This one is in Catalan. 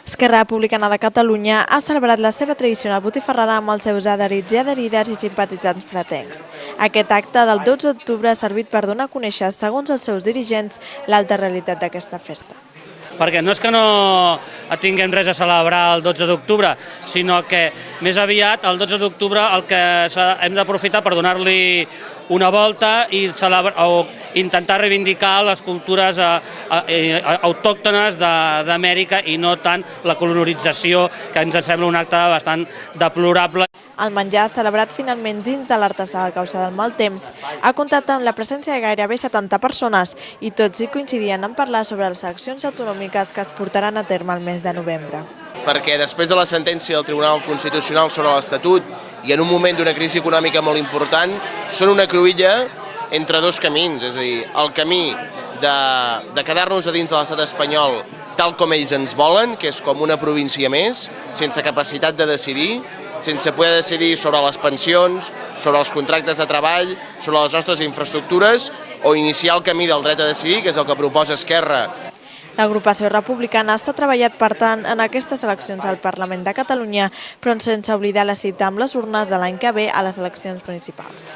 Esquerra Republicana de Catalunya ha celebrat la seva tradicional botifarrada amb els seus adherits i adherides i simpatitzants pretencs. Aquest acte del 12 d'octubre ha servit per donar a conèixer, segons els seus dirigents, l'alta realitat d'aquesta festa. Perquè no és que no tinguem res a celebrar el 12 d'octubre, sinó que més aviat el 12 d'octubre el que hem d'aprofitar per donar-li una volta i intentar reivindicar les cultures autòctones d'Amèrica i no tant la colonització, que ens sembla un acte bastant deplorable. El menjar, celebrat finalment dins de l'artesà a causa del mal temps, ha comptat amb la presència de gairebé 70 persones i tots hi coincidien en parlar sobre les eleccions autonòmiques que es portaran a terme el mes de novembre. Perquè després de la sentència del Tribunal Constitucional sobre l'Estatut i en un moment d'una crisi econòmica molt important, són una cruïlla entre dos camins, és a dir, el camí de quedar-nos a dins de l'estat espanyol tal com ells ens volen, que és com una província més, sense capacitat de decidir, sense poder decidir sobre les pensions, sobre els contractes de treball, sobre les nostres infraestructures, o iniciar el camí del dret a decidir, que és el que proposa Esquerra. L'agrupació republicana està treballat, per tant, en aquestes eleccions al Parlament de Catalunya, però sense oblidar la cita amb les urnes de l'any que ve a les eleccions municipals.